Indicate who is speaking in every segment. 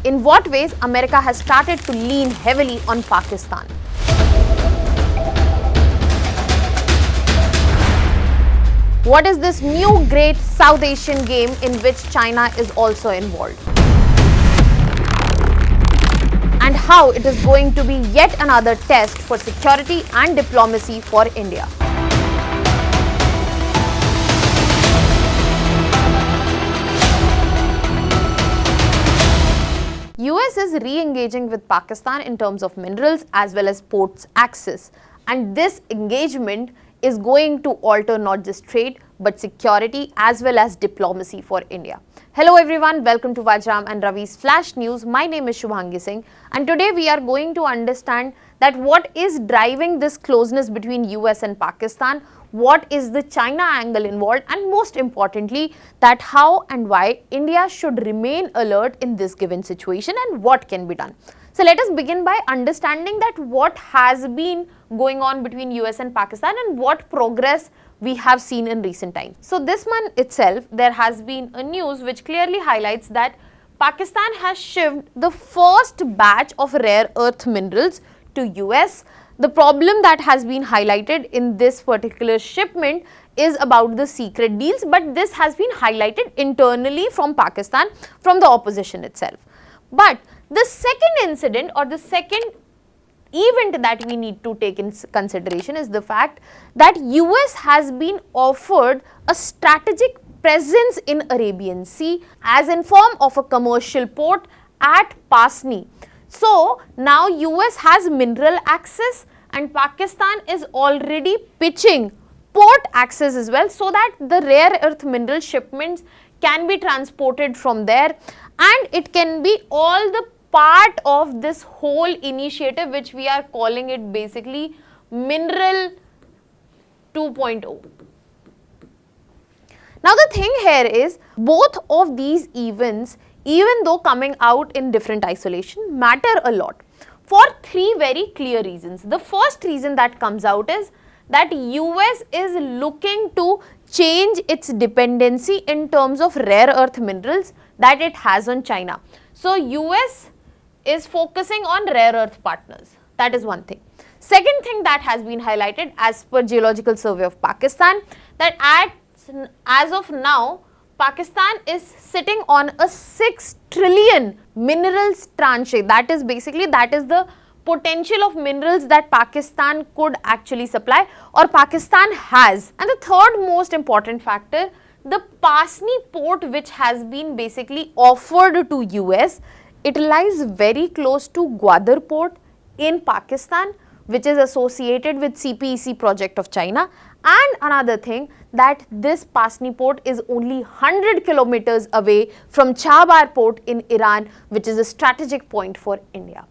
Speaker 1: In what ways America has started to lean heavily on Pakistan? What is this new great South Asian game in which China is also involved? And how it is going to be yet another test for security and diplomacy for India. US is re-engaging with Pakistan in terms of minerals as well as ports access, and this engagement is going to alter not just trade but security as well as diplomacy for India. Hello everyone, welcome to Vajiram and Ravi's Flash News. My name is Shubhangi Singh, and today we are going to understand that what is driving this closeness between US and Pakistan, what is the China angle involved, and most importantly that how and why India should remain alert in this given situation and what can be done. So let us begin by understanding that what has been going on between US and Pakistan and what progress we have seen in recent times. So this month itself, there has been a news which clearly highlights that Pakistan has shipped the first batch of rare earth minerals to US. The problem that has been highlighted in this particular shipment is about the secret deals, but this has been highlighted internally from Pakistan, from the opposition itself. But the second incident or the second event that we need to take in consideration is the fact that US has been offered a strategic presence in Arabian Sea as in form of a commercial port at Pasni. So now US has mineral access and Pakistan is already pitching port access as well, so that the rare earth mineral shipments can be transported from there, and it can be all the part of this whole initiative which we are calling it basically Mineral 2.0. Now the thing here is both of these events, even though coming out in different isolation, matter a lot for three very clear reasons. The first reason that comes out is that US is looking to change its dependency in terms of rare earth minerals that it has on China. So US is focusing on rare earth partners. That is one thing. Second thing that has been highlighted as per Geological Survey of Pakistan, that as of now, Pakistan is sitting on a 6 trillion minerals tranche. That is the potential of minerals that Pakistan could actually supply or Pakistan has. And the third most important factor, the Pasni port which has been basically offered to US, it lies very close to Gwadar port in Pakistan, which is associated with CPEC project of China. And another thing, that this Pasni port is only 100 kilometers away from Chabahar port in Iran, which is a strategic point for India.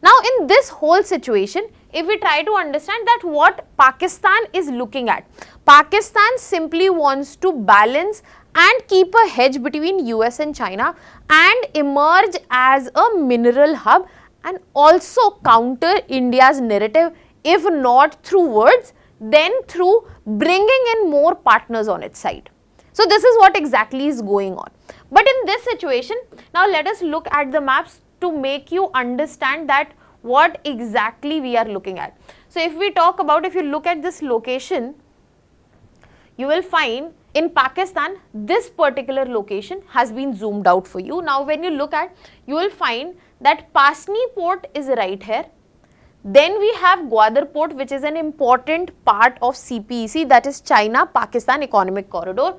Speaker 1: Now in this whole situation, if we try to understand that what Pakistan is looking at, Pakistan simply wants to balance and keep a hedge between US and China and emerge as a mineral hub and also counter India's narrative, if not through words, then through bringing in more partners on its side. So this is what exactly is going on. But in this situation, now let us look at the maps to make you understand that what exactly we are looking at. So if we talk about, if you look at this location, you will find in Pakistan, this particular location has been zoomed out for you. Now when you look at, you will find that Pasni port is right here. Then we have Gwadar port, which is an important part of CPEC, that is China-Pakistan Economic Corridor,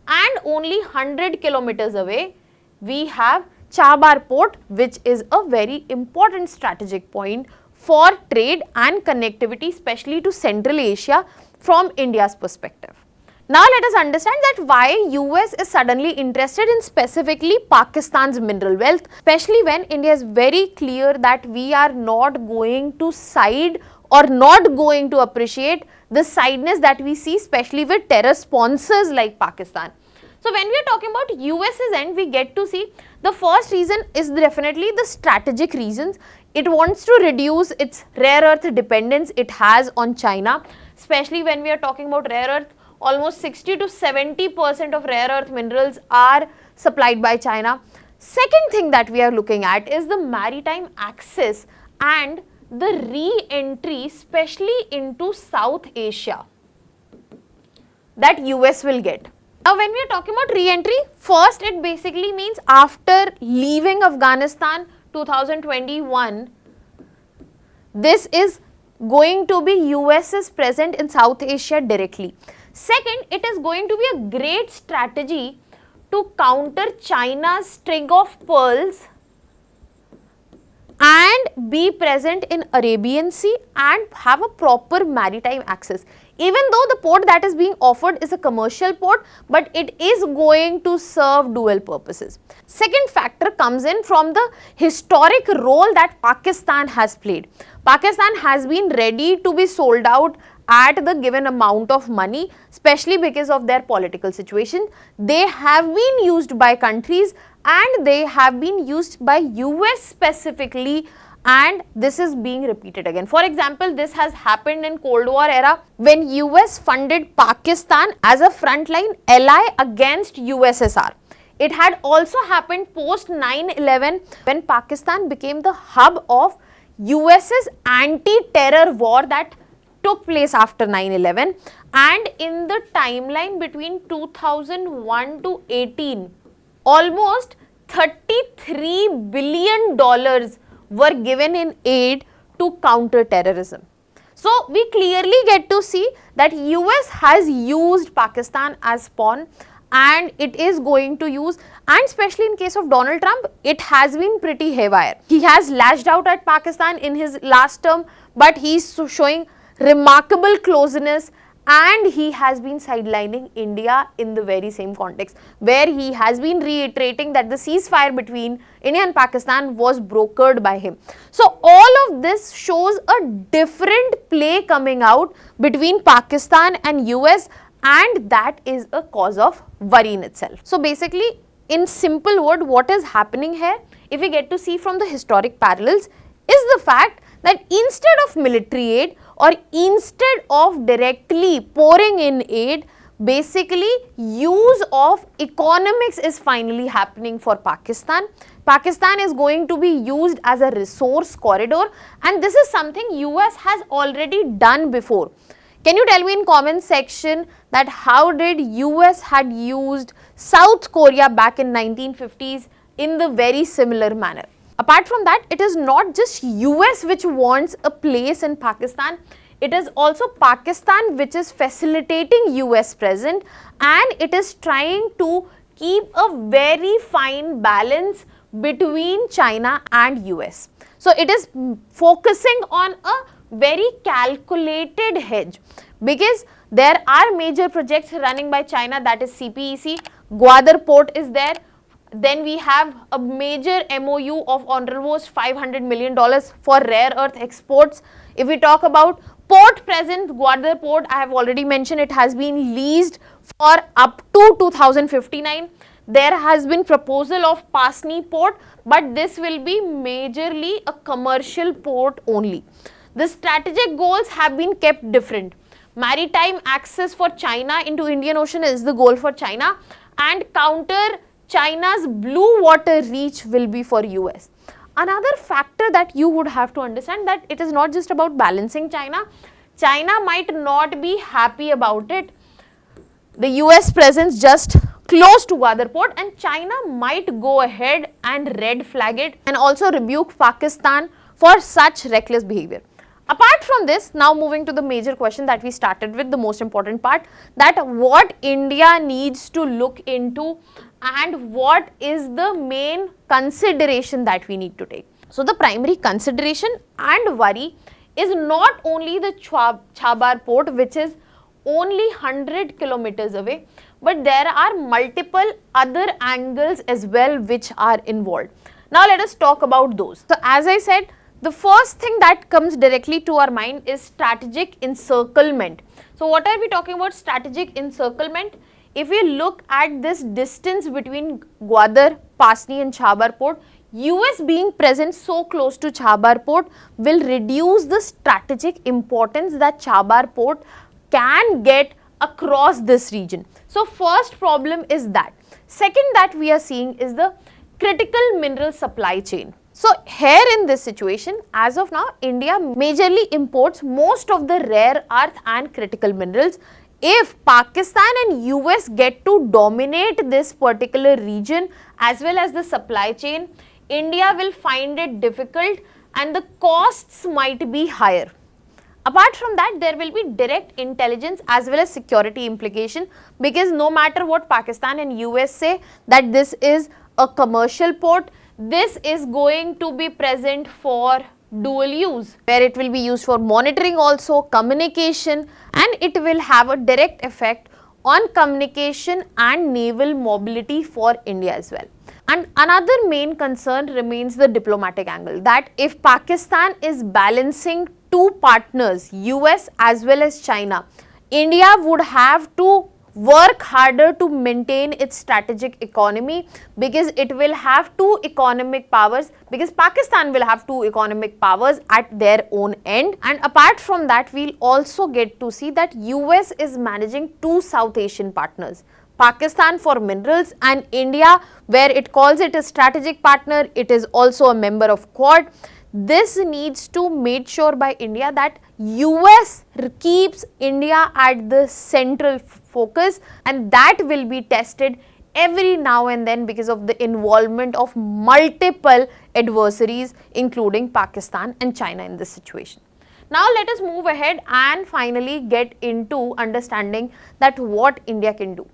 Speaker 1: and only 100 kilometers away we have Chabahar port, which is a very important strategic point for trade and connectivity, especially to Central Asia from India's perspective. Now let us understand that why US is suddenly interested in specifically Pakistan's mineral wealth, especially when India is very clear that we are not going to side or not going to appreciate the sideness that we see, especially with terror sponsors like Pakistan. So when we are talking about US's end, we get to see the first reason is definitely the strategic reasons. It wants to reduce its rare earth dependence it has on China, especially when we are talking about rare earth. Almost 60 to 70% of rare earth minerals are supplied by China. Second thing that we are looking at is the maritime axis and the re-entry, especially into South Asia, that US will get. Now, when we are talking about re-entry, first it basically means after leaving Afghanistan 2021, this is going to be US is present in South Asia directly. Second, it is going to be a great strategy to counter China's string of pearls and be present in Arabian Sea and have a proper maritime access. Even though the port that is being offered is a commercial port, but it is going to serve dual purposes. Second factor comes in from the historic role that Pakistan has played. Pakistan has been ready to be sold out at the given amount of money, especially because of their political situation. They have been used by countries and they have been used by US specifically, and this is being repeated again. For example, this has happened in Cold War era when US funded Pakistan as a frontline ally against USSR. It had also happened post 9/11 when Pakistan became the hub of US's anti-terror war that took place after 9/11, and in the timeline between 2001 to 18, almost $33 billion were given in aid to counter terrorism. So we clearly get to see that US has used Pakistan as pawn, and it is going to use, and especially in case of Donald Trump, it has been pretty haywire. He has lashed out at Pakistan in his last term, but he is showing remarkable closeness, and he has been sidelining India in the very same context, where he has been reiterating that the ceasefire between India and Pakistan was brokered by him. So all of this shows a different play coming out between Pakistan and US, and that is a cause of worry in itself. So basically, in simple word, what is happening here, if we get to see from the historic parallels, is the fact that instead of military aid or instead of directly pouring in aid, basically use of economics is finally happening for Pakistan. Pakistan is going to be used as a resource corridor, and this is something US has already done before. Can you tell me in comment section that how did US had used South Korea back in 1950s in the very similar manner? Apart from that, it is not just US which wants a place in Pakistan, it is also Pakistan which is facilitating US presence, and it is trying to keep a very fine balance between China and US. So it is focusing on a very calculated hedge, because there are major projects running by China, that is CPEC, Gwadar port is there. Then we have a major MOU of almost $500 million for rare earth exports. If we talk about port present, Gwadar port, I have already mentioned, it has been leased for up to 2059. There has been proposal of Pasni port, but this will be majorly a commercial port only. The strategic goals have been kept different. Maritime access for China into Indian Ocean is the goal for China, and counter China's blue water reach will be for US. Another factor that you would have to understand, that it is not just about balancing China. China might not be happy about it. The US presence just close to Gwadar port, and China might go ahead and red flag it and also rebuke Pakistan for such reckless behavior. Apart from this, now moving to the major question that we started with, the most important part, that what India needs to look into and what is the main consideration that we need to take. So the primary consideration and worry is not only the Chabar port, which is only 100 kilometers away, but there are multiple other angles as well which are involved. Now let us talk about those. So as I said, the first thing that comes directly to our mind is strategic encirclement. So what are we talking about strategic encirclement? If we look at this distance between Gwadar, Pasni and Chabar port, US being present so close to Chabar port will reduce the strategic importance that Chabar port can get across this region. So first problem is that. Second that we are seeing is the critical mineral supply chain. So here in this situation, as of now, India majorly imports most of the rare earth and critical minerals. If Pakistan and US get to dominate this particular region as well as the supply chain, India will find it difficult and the costs might be higher. Apart from that, there will be direct intelligence as well as security implication, because no matter what Pakistan and US say that this is a commercial port, this is going to be present for dual use, where it will be used for monitoring also, communication, and it will have a direct effect on communication and naval mobility for India as well. And another main concern remains the diplomatic angle, that if Pakistan is balancing two partners, US as well as China, India would have to work harder to maintain its strategic economy, because it will have two economic powers, because Pakistan will have two economic powers at their own end. And apart from that, we'll also get to see that US is managing two South Asian partners, Pakistan for minerals and India, where it calls it a strategic partner. It is also a member of Quad. This needs to make sure by India that US keeps India at the central focus, and that will be tested every now and then because of the involvement of multiple adversaries, including Pakistan and China in this situation. Now let us move ahead and finally get into understanding that what India can do.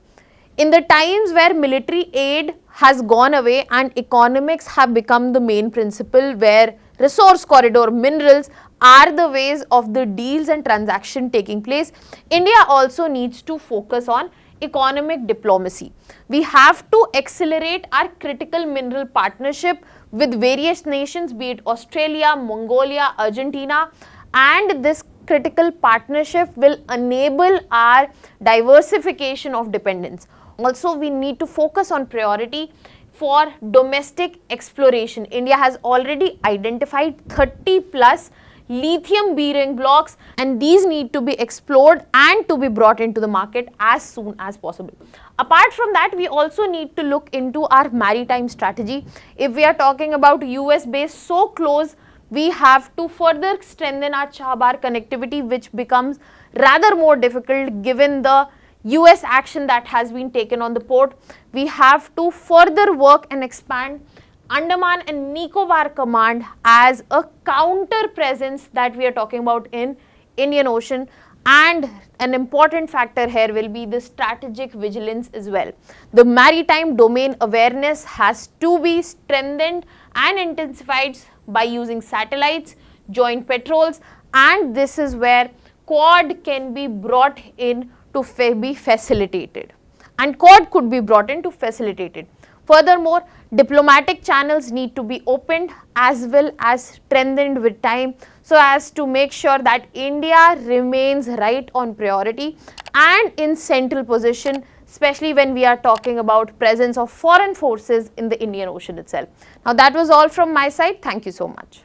Speaker 1: In the times where military aid has gone away and economics have become the main principle, where resource corridor minerals are the ways of the deals and transaction taking place, India also needs to focus on economic diplomacy. We have to accelerate our critical mineral partnership with various nations, be it Australia, Mongolia, Argentina, and this critical partnership will enable our diversification of dependence. Also, we need to focus on priority for domestic exploration. India has already identified 30 plus lithium bearing blocks, and these need to be explored and to be brought into the market as soon as possible. Apart from that, we also need to look into our maritime strategy. If we are talking about US base so close, we have to further strengthen our Chabahar connectivity, which becomes rather more difficult given the US action that has been taken on the port. We have to further work and expand Andaman and Nicobar Command as a counter presence that we are talking about in Indian Ocean. And an important factor here will be the strategic vigilance as well. The maritime domain awareness has to be strengthened and intensified by using satellites, joint patrols, and this is where Quad can be brought in to be facilitated, and Quad could be brought in to facilitate it. Furthermore, diplomatic channels need to be opened as well as strengthened with time, so as to make sure that India remains right on priority and in central position, especially when we are talking about presence of foreign forces in the Indian Ocean itself. Now that was all from my side. Thank you so much.